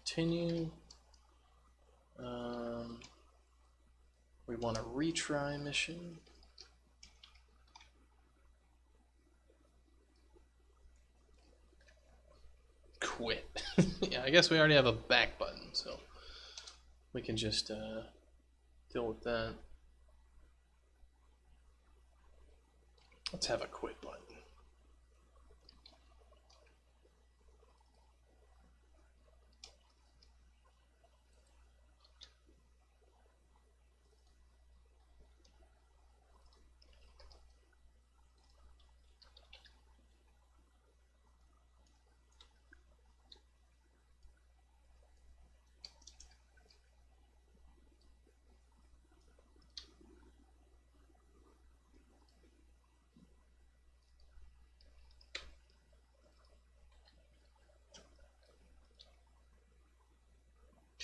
continue. We want a retry mission. Quit. Yeah, I guess we already have a back button, so we can just deal with that. Let's have a quit button.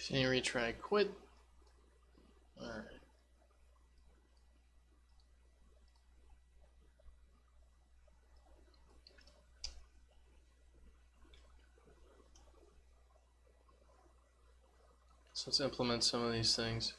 Continue, retry, quit. Alright. So let's implement some of these things.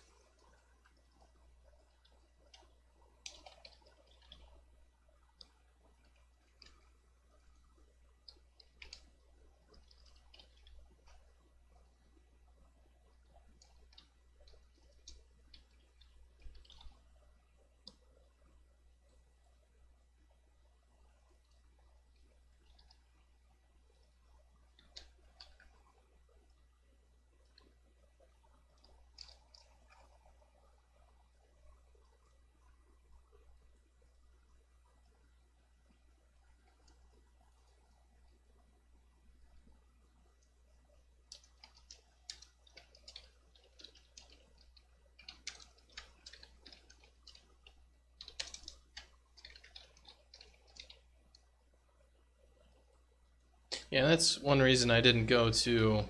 Yeah, that's one reason I didn't go to,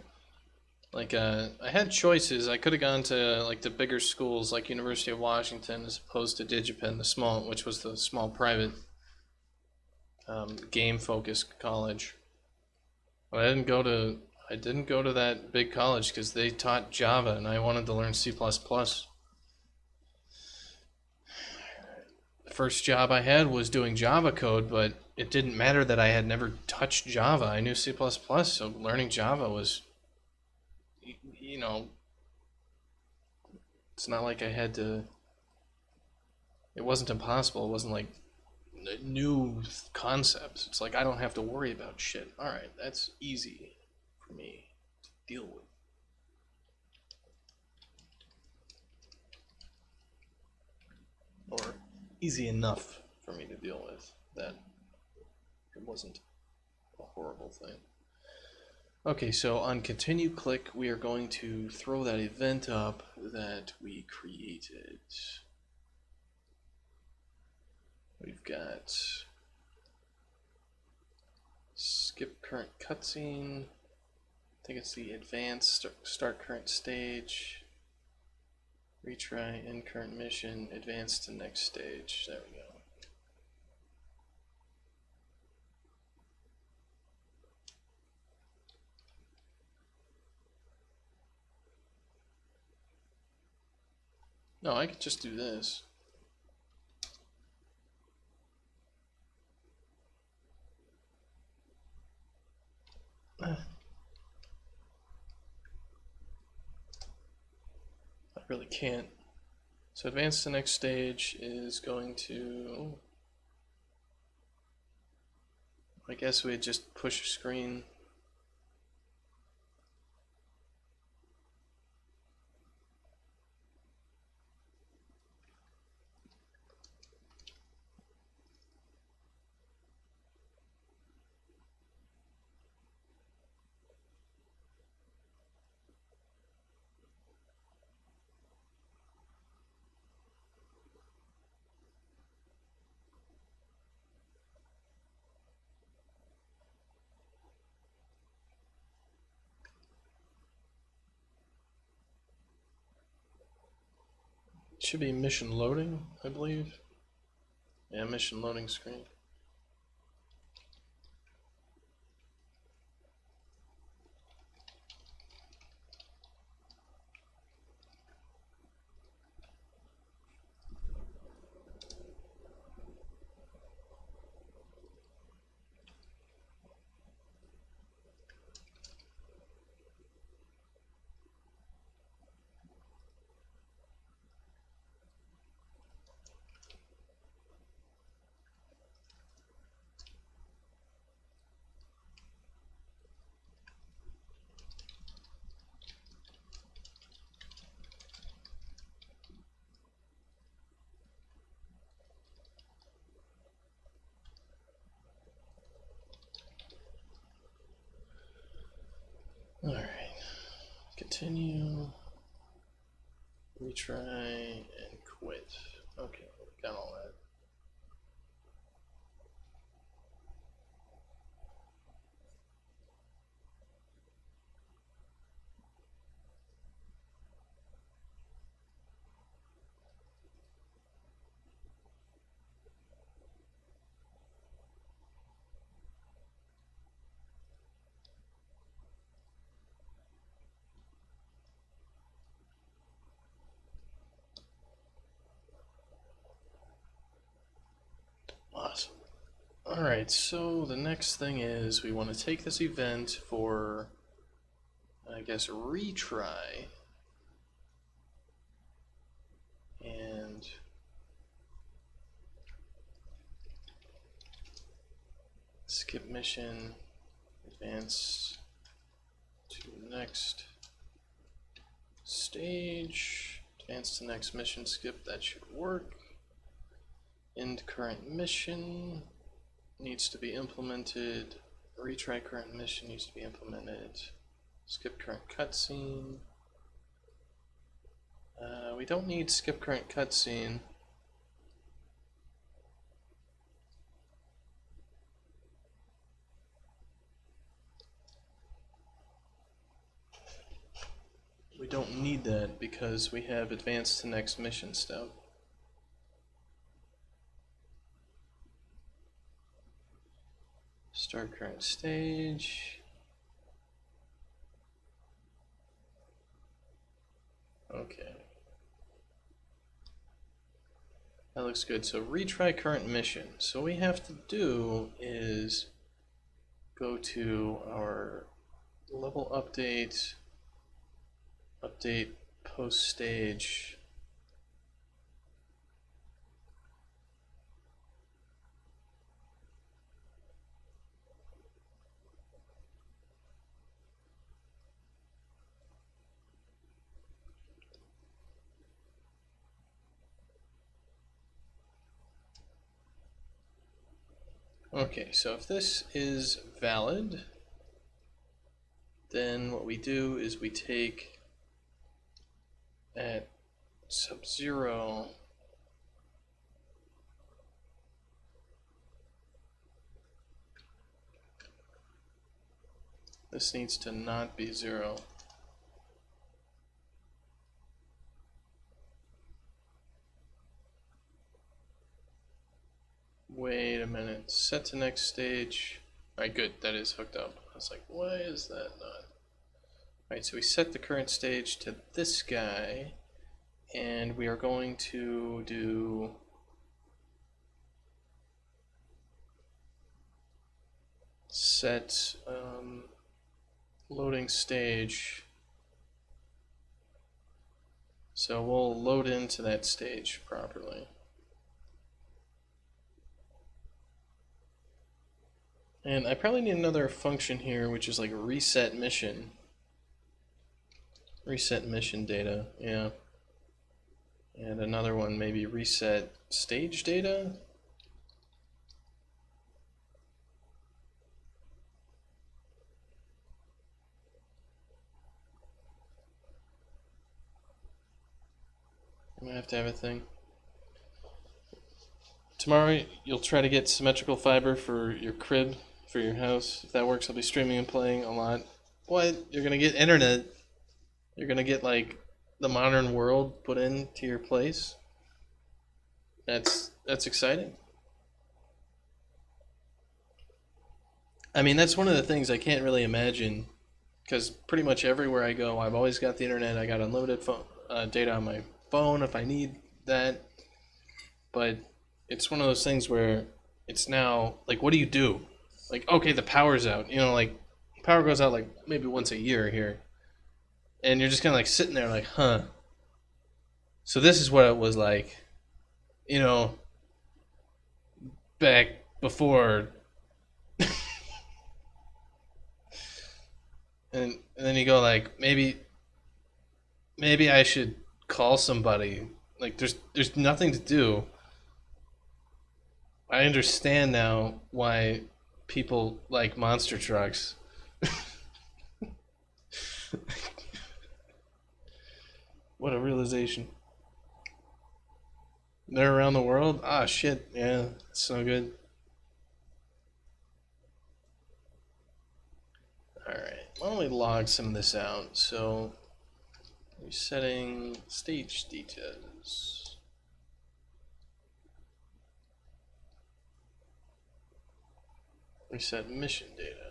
like, I had choices. I could have gone to, like, the bigger schools, like University of Washington, as opposed to Digipen, the small, which was the small private game-focused college. But I didn't go to that big college because they taught Java, and I wanted to learn C++. The first job I had was doing Java code, but it didn't matter that I had never touched Java. I knew C++, so learning Java was, you know, it's not like I had to, it wasn't impossible. It wasn't like new concepts. It's like I don't have to worry about shit. Alright, that's easy for me to deal with. Or easy enough for me to deal with that it wasn't a horrible thing. Okay, so on continue click, we are going to throw that event up that we created. We've got skip current cutscene. I think it's the advanced start current stage. Retry end current mission, advance to next stage. There we go. No, I could just do this. I really can't. So advance to next stage is going to, I guess we'd just push a screen. It should be mission loading, I believe. Yeah, mission loading screen. Continue, retry, and quit. Okay, got all that. Awesome. Alright, so the next thing is we want to take this event for, I guess, retry. And skip mission, advance to next stage, advance to next mission, skip, that should work. End current mission needs to be implemented. Retry current mission needs to be implemented. Skip current cutscene. We don't need skip current cutscene. We don't need that because we have advanced to next mission stuff. Start current stage. Okay. That looks good. So retry current mission. So what we have to do is go to our level update, update post stage. Okay, so if this is valid, then what we do is we take at sub-0 this needs to not be 0. Wait a minute, set to next stage. Alright, good, that is hooked up. I was like, why is that not? Alright, so we set the current stage to this guy, and we are going to do set loading stage. So we'll load into that stage properly. And I probably need another function here, which is like reset mission. Reset mission data, yeah. And another one, maybe reset stage data. I'm gonna have to have a thing. Tomorrow you'll try to get symmetrical fiber for your crib, for your house. If that works, I'll be streaming and playing a lot. What? You're gonna get internet. You're gonna get like the modern world put into your place. That's exciting. I mean, that's one of the things I can't really imagine, because pretty much everywhere I go, I've always got the internet. I got unlimited phone data on my phone if I need that. But it's one of those things where it's now like, what do you do? Like, okay, the power's out. You know, like power goes out like maybe once a year here, and you're just kind of like sitting there like, huh. So this is what it was like, you know, back before. and then you go like, maybe I should call somebody. Like there's nothing to do. I understand now why people like monster trucks. What a realization. They're around the world? Ah, shit. Yeah, it's so good. Alright, why don't we log some of this out? So, resetting stage details. Reset mission data.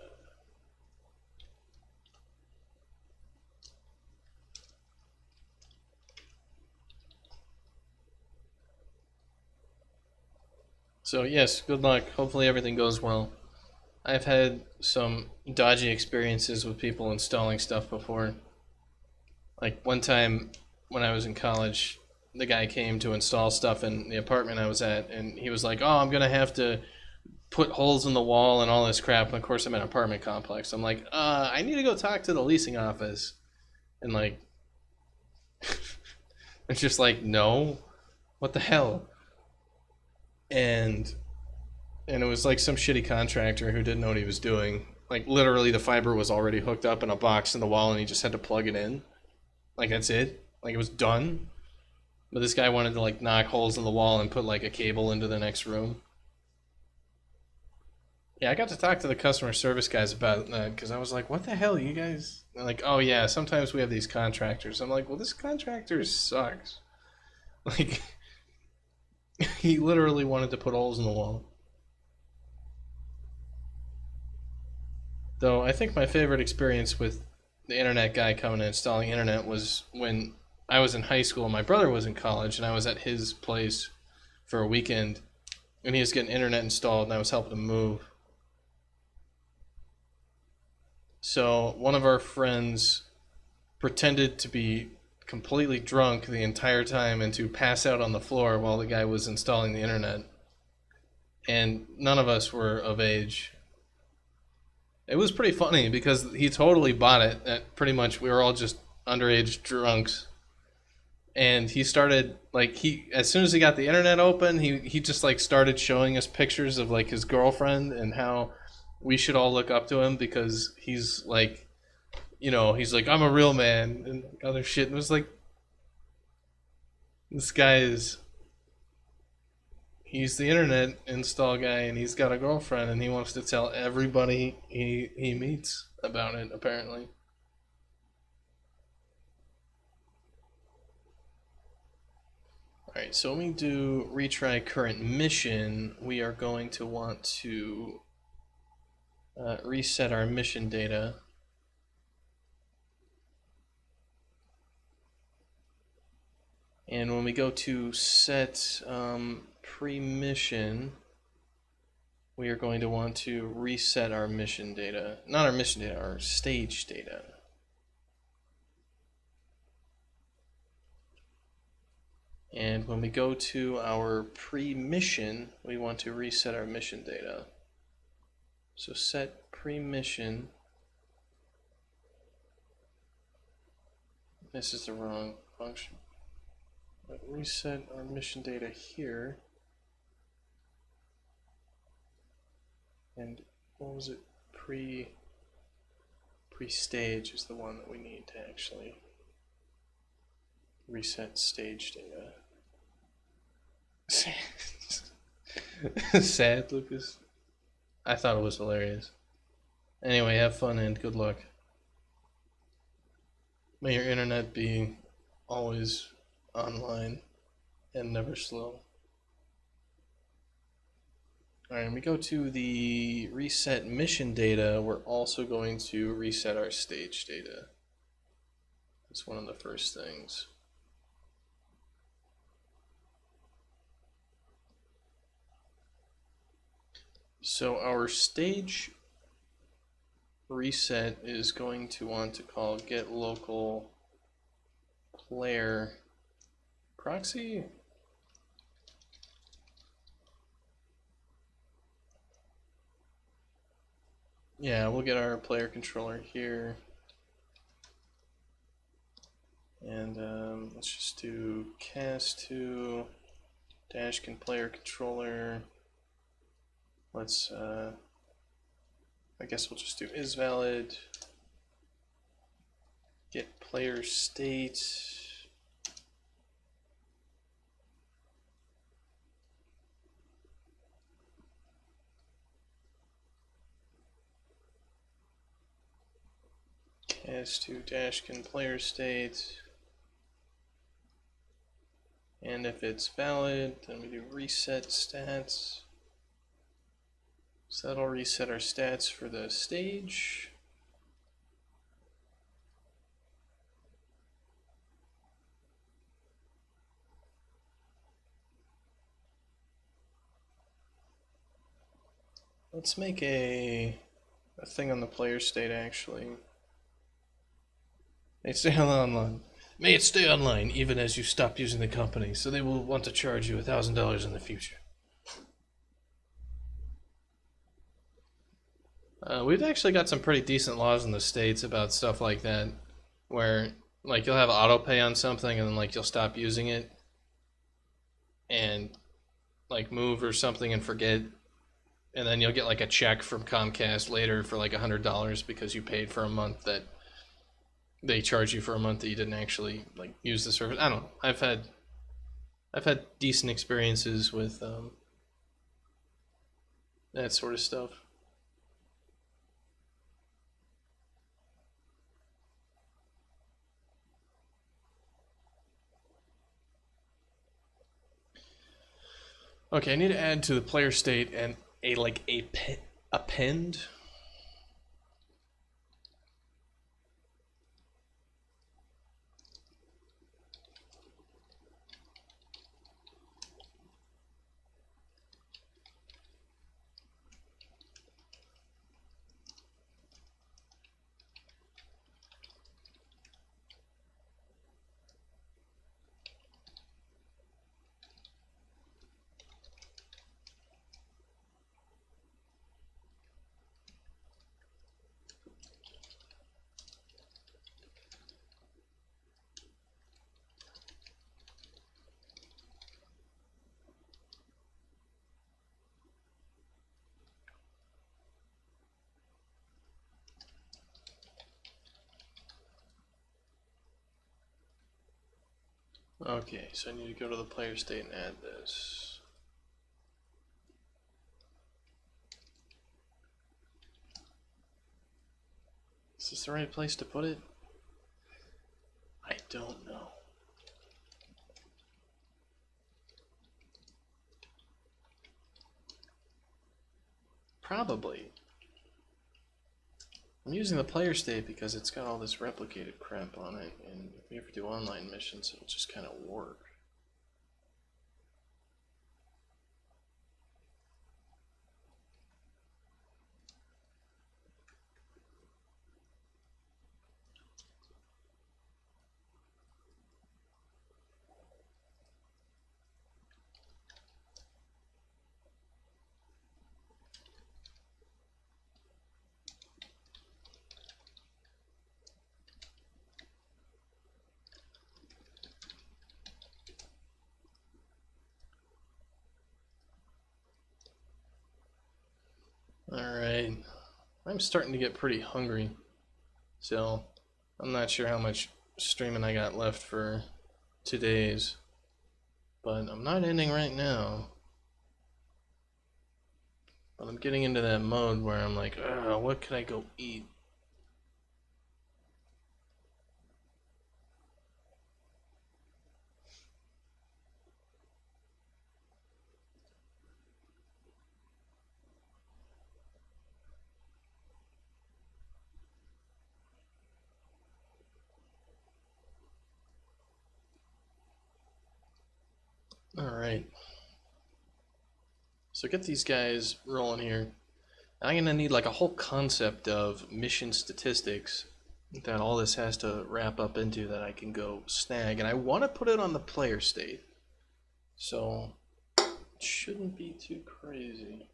So yes, good luck. Hopefully everything goes well. I've had some dodgy experiences with people installing stuff before. Like one time when I was in college, the guy came to install stuff in the apartment I was at, and he was like, "Oh, I'm gonna have to put holes in the wall and all this crap." And of course, I'm in an apartment complex. I'm like, I need to go talk to the leasing office, and like, it's just like, no, what the hell? And it was like some shitty contractor who didn't know what he was doing. Like literally, the fiber was already hooked up in a box in the wall, and he just had to plug it in. Like that's it. Like it was done. But this guy wanted to like knock holes in the wall and put like a cable into the next room. Yeah, I got to talk to the customer service guys about that because I was like, "What the hell, you guys?" They're like, "Oh yeah, sometimes we have these contractors." I'm like, "Well, this contractor sucks." Like, he literally wanted to put holes in the wall. Though I think my favorite experience with the internet guy coming and installing internet was when I was in high school and my brother was in college and I was at his place for a weekend and he was getting internet installed and I was helping him move. So one of our friends pretended to be completely drunk the entire time and to pass out on the floor while the guy was installing the internet. And none of us were of age. It was pretty funny because he totally bought it. That pretty much we were all just underage drunks. And he started like he as soon as he got the internet open, he just like started showing us pictures of like his girlfriend and how we should all look up to him because he's like, he's like, I'm a real man and other shit. And it was like, this guy he's the internet install guy and he's got a girlfriend and he wants to tell everybody he meets about it apparently. Alright, so when we do retry current mission, we are going to want to reset our mission data. And when we go to set pre-mission, we are going to want to reset our mission data. Not our mission data, our stage data. And when we go to our pre-mission, we want to reset our mission data. So set pre-mission. This is the wrong function. Reset our mission data here. And what was it? Pre-stage is the one that we need to actually reset stage data. Sad, Lucas. I thought it was hilarious. Anyway, have fun and good luck. May your internet be always online and never slow. Alright, when we go to the reset mission data, we're also going to reset our stage data. It's one of the first things. So our stage reset is going to want to call get local player proxy. Yeah, we'll get our player controller here. And let's just do cas2 Dashkin player controller. Let's, I guess we'll just do is valid, get player state, as to Dashkin player state. And if it's valid, then we do reset stats. So that'll reset our stats for the stage. Let's make a thing on the player state actually. May it stay online. May it stay online even as you stop using the company, so they will want to charge you $1,000 in the future. We've actually got some pretty decent laws in the States about stuff like that, where like you'll have auto pay on something and then like you'll stop using it and like move or something and forget, and then you'll get like a check from Comcast later for like $100 because you paid for a month that they charge you for a month that you didn't actually like use the service. I don't know. I've had decent experiences with that sort of stuff. Okay, I need to add to the player state and append. Okay, so I need to go to the player state and add this. Is this the right place to put it? I don't know. Probably. I'm using the player state because it's got all this replicated crap on it, and if we ever do online missions, it'll just kind of work. Alright, I'm starting to get pretty hungry, so I'm not sure how much streaming I got left for today's, but I'm not ending right now. But I'm getting into that mode where I'm like, what can I go eat? Alright. So get these guys rolling here. I'm going to need like a whole concept of mission statistics that all this has to wrap up into that I can go snag. And I want to put it on the player state. So it shouldn't be too crazy.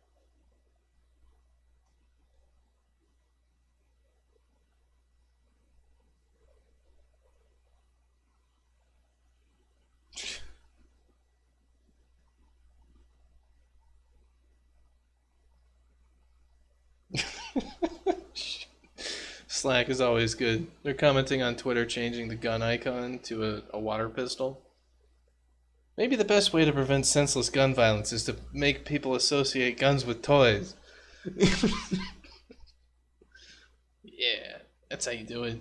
Slack is always good. They're commenting on Twitter changing the gun icon to a water pistol. Maybe the best way to prevent senseless gun violence is to make people associate guns with toys. Yeah, that's how you do it.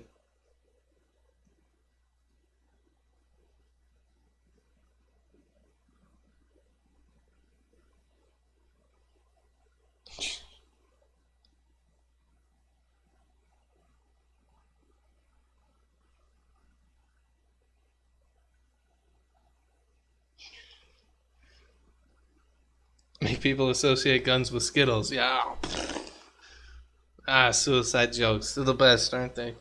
Make people associate guns with Skittles. Yeah. Ah, suicide jokes. They're the best, aren't they?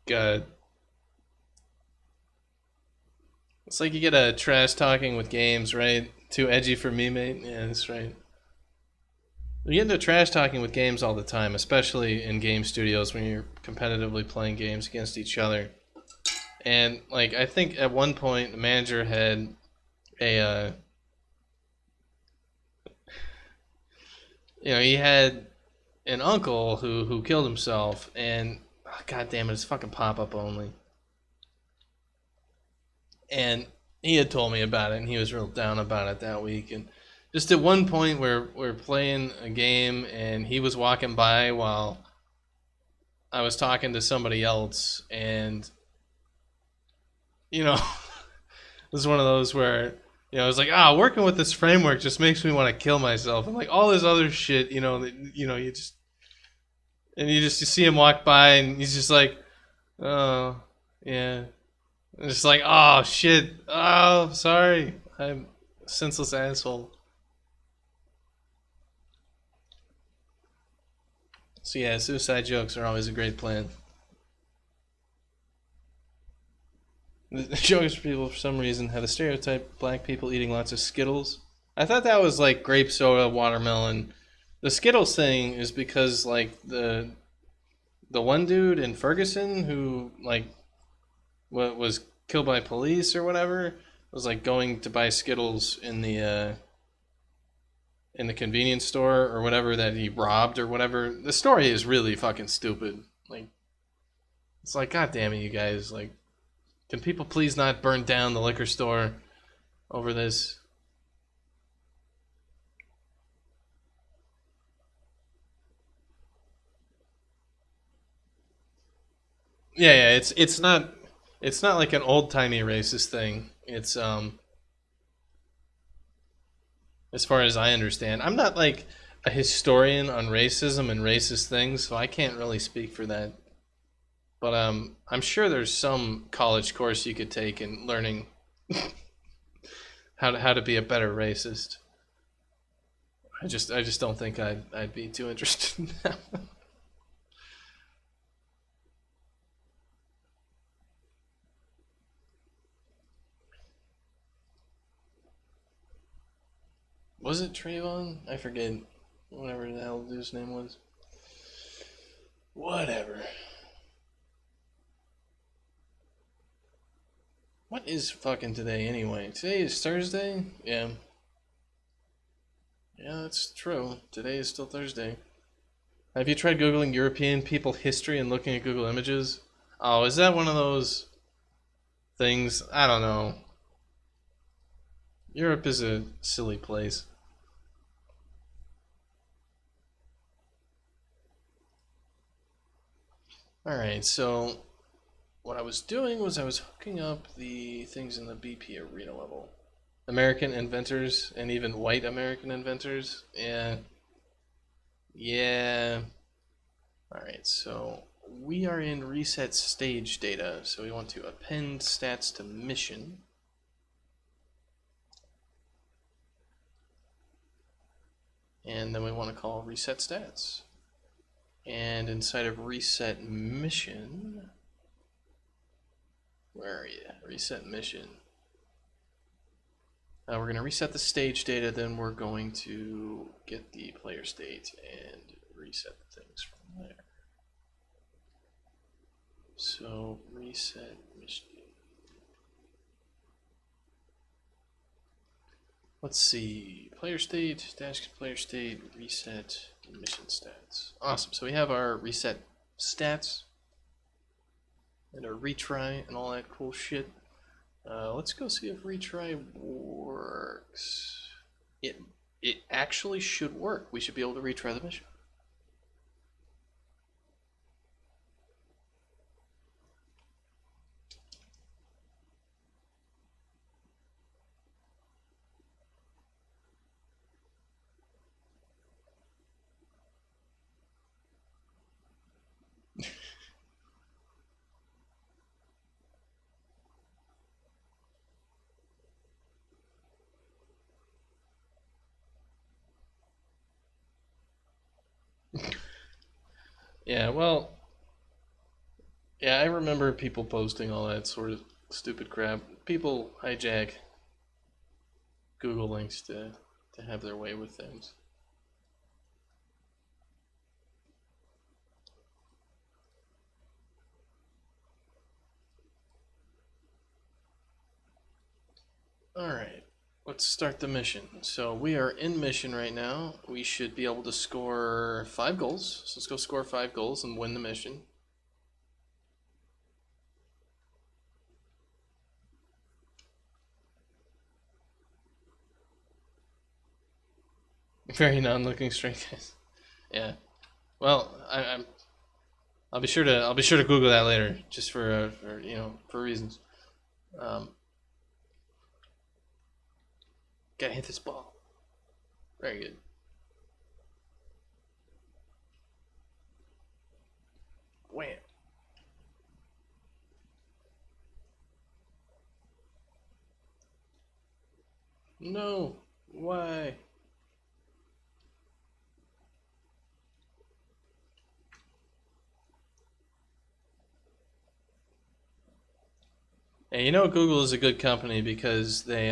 God. It's like you get a trash talking with games, right? Too edgy for me, mate. Yeah, that's right. We get into trash talking with games all the time, especially in game studios when you're competitively playing games against each other. And like, I think at one point the manager had a, he had an uncle who killed himself, and god damn it, it's fucking pop up only. And he had told me about it, and he was real down about it that week. And just at one point, we're playing a game, and he was walking by while I was talking to somebody else, and it was one of those where I was like, working with this framework just makes me want to kill myself, and like all this other shit, that you see him walk by, and he's just like, oh yeah. It's just like, oh shit, oh sorry, I'm a senseless asshole. So yeah, suicide jokes are always a great plan. The jokes people, for some reason, have a stereotype: black people eating lots of Skittles. I thought that was like grape soda, watermelon. The Skittles thing is because like the one dude in Ferguson who like was killed by police or whatever was like going to buy Skittles in the convenience store or whatever that he robbed or whatever. The story is really fucking stupid. Like, it's like, god damn it, you guys. Like, can people please not burn down the liquor store over this? Yeah, it's not like an old timey racist thing. It's as far as I understand, I'm not like a historian on racism and racist things, so I can't really speak for that. But I'm sure there's some college course you could take in learning how to be a better racist. I just don't think I'd be too interested in that. Was it Trayvon? I forget. Whatever the hell his name was. Whatever. What is fucking today anyway? Today is Thursday? Yeah. Yeah, that's true. Today is still Thursday. Have you tried Googling European people history and looking at Google Images? Oh, is that one of those things? I don't know. Europe is a silly place. Alright, so what I was doing was I was hooking up the things in the BP arena level. American inventors and even white American inventors. Yeah. Yeah. Alright, so we are in reset stage data, so we want to append stats to mission. And then we want to call reset stats. And inside of reset mission, where are you? Reset mission. We're going to reset the stage data, then we're going to get the player state and reset things from there. So reset mission. Let's see, player state, Dashkin player state, reset mission stats. Awesome, so we have our reset stats and our retry and all that cool shit. Let's go see if retry works. It actually should work. We should be able to retry the mission. Yeah, well, yeah, I remember people posting all that sort of stupid crap. People hijack Google links to have their way with things. Alright, let's start the mission. So we are in mission right now. We should be able to score 5 goals. So let's go score 5 goals and win the mission. Very non-looking straight guys. Yeah. Well, I'll be sure to Google that later, just for reasons. Um, Gotta hit this ball. Very good. Wham. No. Why? Hey, you know Google is a good company because they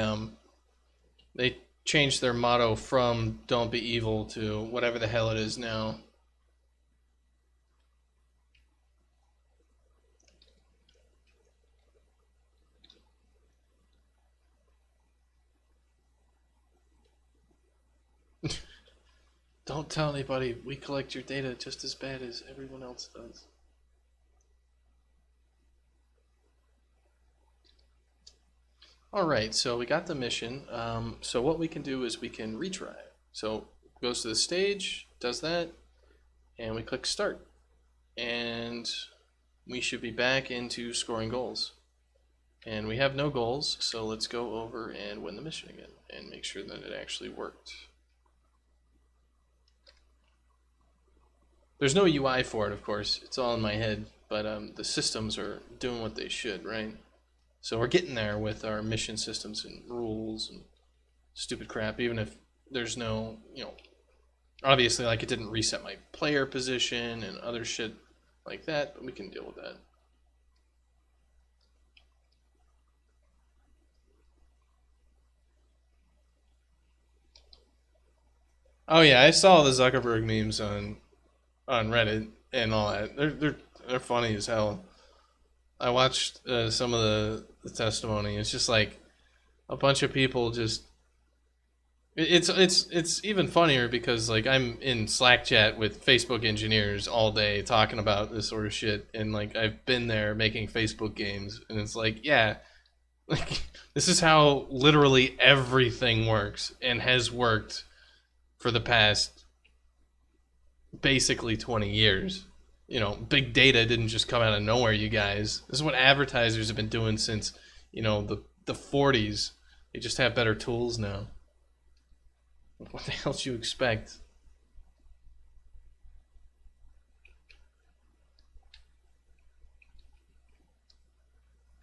changed their motto from "Don't be evil" to whatever the hell it is now. Don't tell anybody. We collect your data just as bad as everyone else does. Alright, so we got the mission. So what we can do is we can retry. So goes to the stage, does that, and we click start. And we should be back into scoring goals. And we have no goals, so let's go over and win the mission again and make sure that it actually worked. There's no UI for it, of course. It's all in my head, but the systems are doing what they should, right? So we're getting there with our mission systems and rules and stupid crap, even if there's no, obviously, like, it didn't reset my player position and other shit like that, but we can deal with that. Oh yeah, I saw the Zuckerberg memes on Reddit and all that. They're funny as hell. I watched some of the testimony. It's just like a bunch of people just. It's even funnier because like I'm in Slack chat with Facebook engineers all day talking about this sort of shit, and like I've been there making Facebook games, and it's like yeah, like this is how literally everything works and has worked for the past basically 20 years. Big data didn't just come out of nowhere, you guys. This is what advertisers have been doing since, the 40s. They just have better tools now. What the hell did you expect?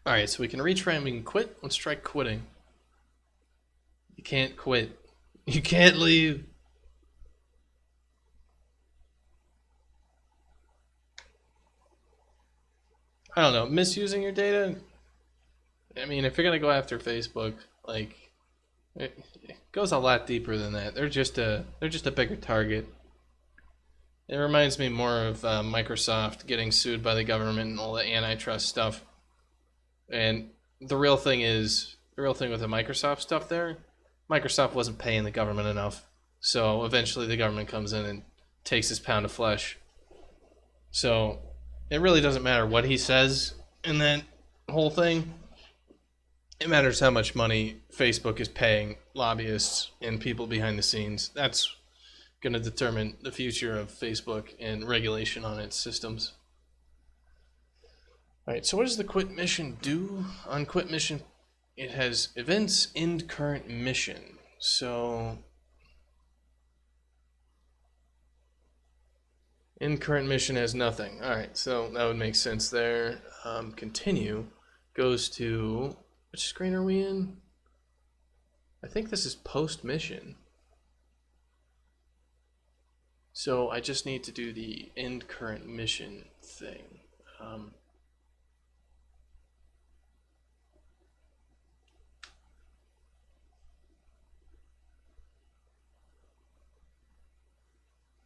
Alright, so we can retry and we can quit. Let's try quitting. You can't quit. You can't leave. I don't know, misusing your data? I mean, if you're gonna go after Facebook, like it goes a lot deeper than that. They're just a bigger target. It reminds me more of Microsoft getting sued by the government and all the antitrust stuff. And the real thing with the Microsoft stuff there, Microsoft wasn't paying the government enough. So eventually the government comes in and takes his pound of flesh. So it really doesn't matter what he says in that whole thing. It matters how much money Facebook is paying lobbyists and people behind the scenes. That's going to determine the future of Facebook and regulation on its systems. Alright, so what does the quit mission do? On quit mission, it has events, end current mission. So end current mission has nothing. Alright, so that would make sense there. Continue goes to, which screen are we in? I think this is post mission. So I just need to do the end current mission thing.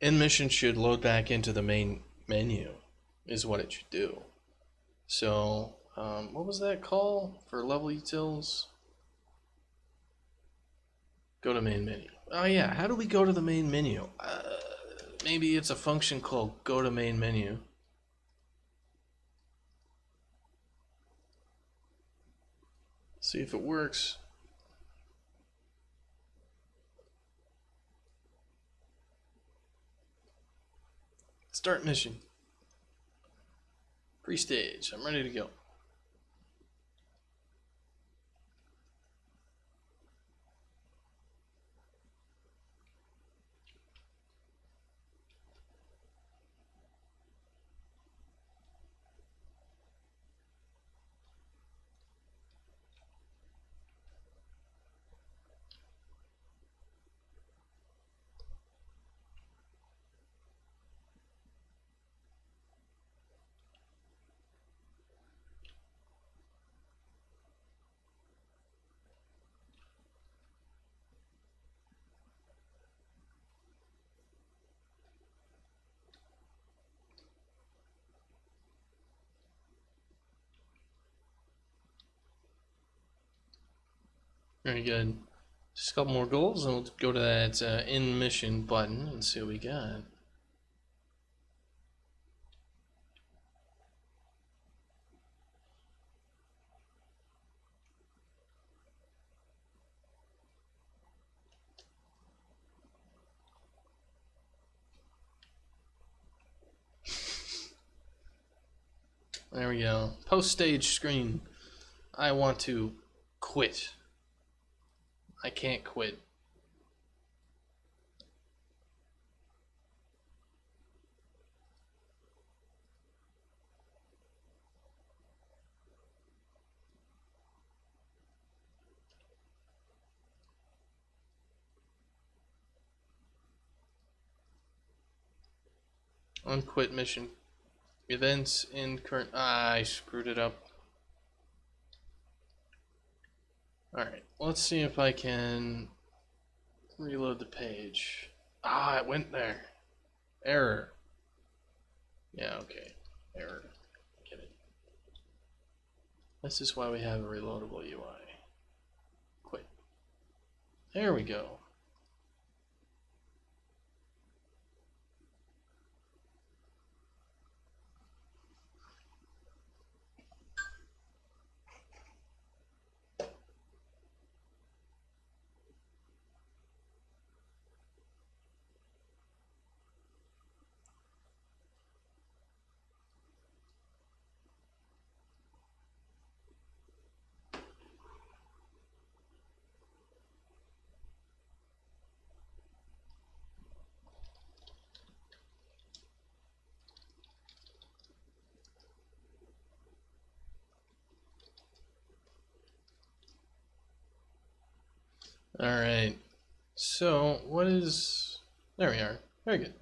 End mission should load back into the main menu, is what it should do. So, what was that call for level utils? Go to main menu. Oh yeah, how do we go to the main menu? Maybe it's a function called go to main menu. See if it works. Start mission. Pre-stage. I'm ready to go. Very good. Just a couple more goals, and we'll go to that end mission button and see what we got. There we go. Post-stage screen. I want to quit. I can't quit. Unquit mission. Events in current. I screwed it up. Alright, let's see if I can reload the page. It went there. Error. Yeah, okay. Error. Get it. This is why we have a reloadable UI. Quit. There we go. Alright, so what is... There we are. Very good.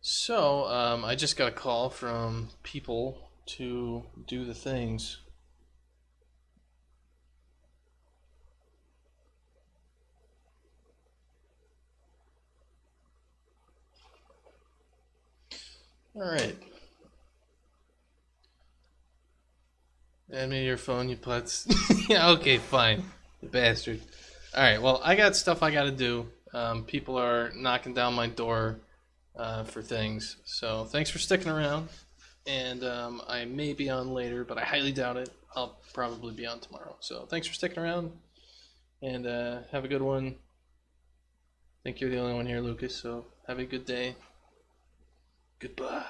So, I just got a call from people to do the things. Alright. Add me to your phone, you putz. Yeah, okay, fine. You bastard. Alright, well, I got stuff I gotta do. People are knocking down my door for things. So, thanks for sticking around. And I may be on later, but I highly doubt it. I'll probably be on tomorrow. So, thanks for sticking around. And have a good one. I think you're the only one here, Lucas, so have a good day. Goodbye.